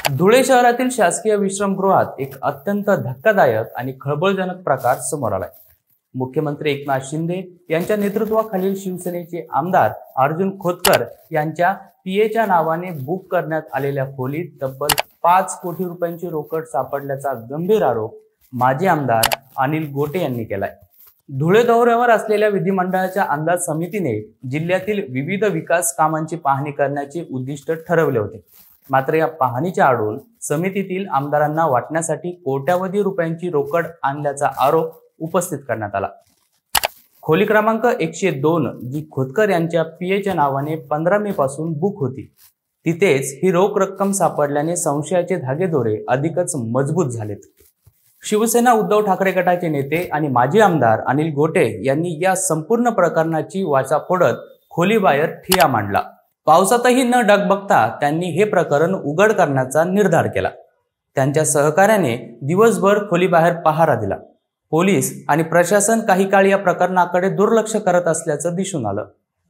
धुळे शहरातील शासकीय विश्रामगृहात एक अत्यंत धक्कादायक आणि खळबळजनक प्रकार समोर आलाय। मुख्यमंत्री एकनाथ शिंदे यांच्या नेतृत्वाखालील शिवसेनेचे आमदार अर्जुन खोतकर यांच्या पीएच्या नावाने बुक करण्यात आलेल्या खोलीत तब्बल 5 कोटी रुपयांची रोकड सापडल्याचा गंभीर आरोप माजी आमदार अनिल गोटे यांनी केलाय। धुळे दौऱ्यावर असलेल्या विधिमंडळाच्या अंदाज समितीने जिल्ह्यातील विविध विकास कामांची पाहणी करण्याचे उद्दिष्ट ठरवले होते। मात्र या पाहणीच्या आडून समितीतील आमदारांना वाटण्यासाठी कोट्यावधी रुपयांची रोकड आणल्याचा आरोप उपस्थित करण्यात आला। खोली क्रमांक 102 जी खोतकर यांच्या पीएच्या नावाने 15 मे पासून बुक होती, तिथेच ही रोख रक्कम सापडल्याने संशयाचे धागेदोरे अधिकच मजबूत झालेत। शिवसेना उद्धव ठाकरे गटाचे नेते आणि माजी आमदार अनिल गोटे यांनी या संपूर्ण प्रकरणाची वाचा फोडत खोलीबाहेर ठिय्या मांडला। पावसातही न डगबगता त्यांनी हे प्रकरण उघड करण्याचा निर्धार केला। त्यांच्या सहकार्याने दिवसभर खोलीबाहेर पहारा दिला। पोलीस आणि प्रशासन काही काळ या प्रकरणाकडे दुर्लक्ष करत असल्याचं दिसून आलं।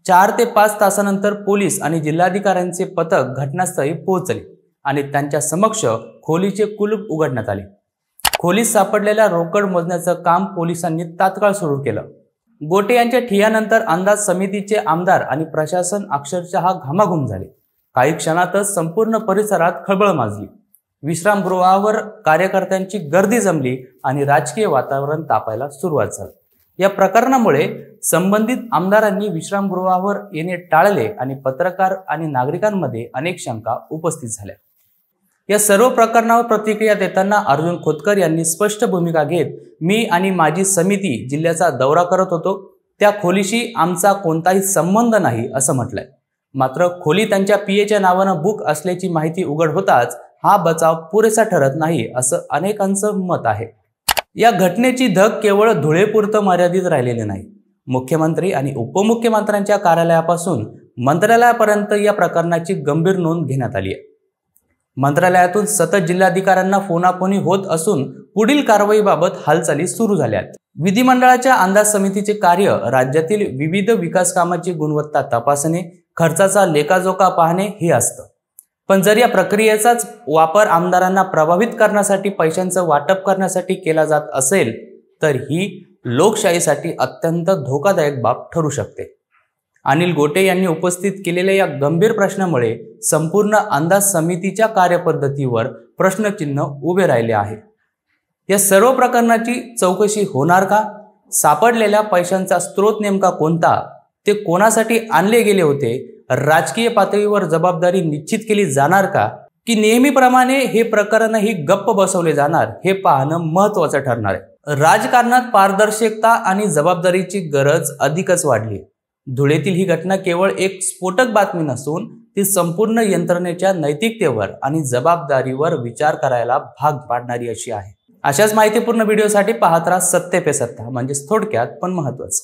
4 ते 5 तासानंतर पोलीस आणि जिल्हाधिकाऱ्यांचे पथक घटनास्थळी पोहोचले आणि त्यांच्या समक्ष खोलीचे कुलूप उघडण्यात आले। खोलीत सापडलेल्या रोकड मोजण्याचं काम पोलिसांनी तात्काळ सुरू केलं। गोटे यांच्या ठिय्यानंतर अंदाज समितीचे आमदार आणि प्रशासन अक्षरशः घामाघूम झाले। काही क्षणातच संपूर्ण परिसरात खळबळ माजली। विश्रामगृहावर कार्यकर्त्यांची गर्दी जमली आणि राजकीय वातावरण तापायला सुरुवात झाली। या प्रकरणामुळे संबंधित आमदारांनी विश्रामगृहावर येणे टाळले आणि पत्रकार आणि नागरिकांमध्ये अनेक शंका उपस्थित झाल्या। या सर्व प्रकरणावर प्रतिक्रिया देताना अर्जुन खोतकर यांनी स्पष्ट भूमिका घेत, मी आणि माझी समिती जिल्ह्याचा दौरा करत होतो, त्या खोलीशी आमचा कोणताही संबंध नाही असं म्हटलंय। मात्र खोली त्यांच्या पीएच्या नावानं बुक असल्याची माहिती उघड होताच हा बचाव पुरेसा ठरत नाही असं अनेकांचं मत आहे। या घटनेची धग केवळ धुळेपुरतं मर्यादित राहिलेली नाही। मुख्यमंत्री आणि उपमुख्यमंत्र्यांच्या कार्यालयापासून मंत्रालयापर्यंत या प्रकरणाची गंभीर नोंद घेण्यात आली आहे। मंत्रालयातून सतत जिल्हाधिकाऱ्यांना फोनाफोनी होत असून पुढील कारवाईबाबत हालचाली सुरू झाल्या आहेत। विधिमंडळाच्या अंदाज समितीचे कार्य राज्यातील विविध विकास कामांची गुणवत्ता तपासणे, खर्चाचा लेखाजोखा पाहणे हे असतं। पण जर या प्रक्रियेचाच वापर आमदारांना प्रभावित करण्यासाठी पैशांचं वाटप करण्यासाठी केला जात असेल तर ही लोकशाहीसाठी अत्यंत धोकादायक बाब ठरू शकते। अनिल गोटे यांनी उपस्थित केलेल्या या गंभीर प्रश्नामुळे संपूर्ण अंदाज समितीच्या कार्यपद्धतीवर प्रश्नचिन्ह उभे राहिले आहे। या सर्व प्रकरणाची चौकशी होणार का? सापडलेल्या पैशांचा स्रोत नेमका कोणता? ते कोणासाठी आणले गेले होते? राजकीय पातळीवर जबाबदारी निश्चित केली जाणार का, की नेहमीप्रमाणे हे प्रकरणही गप्प बसवले जाणार, हे पाहणं महत्त्वाचं ठरणार आहे। राजकारणात पारदर्शकता आणि जबाबदारीची गरज अधिकच वाढली। धुळेतील ही घटना केवळ एक स्फोटक बातमी नसून ती संपूर्ण यंत्रणेच्या नैतिकतेवर आणि जबाबदारीवर विचार करायला भाग पाडणारी अशी आहे। अशाच माहितीपूर्ण व्हिडिओसाठी पाहत राहा सत्य पे सत्ता, म्हणजे थोडक्यात पण महत्त्वाचं।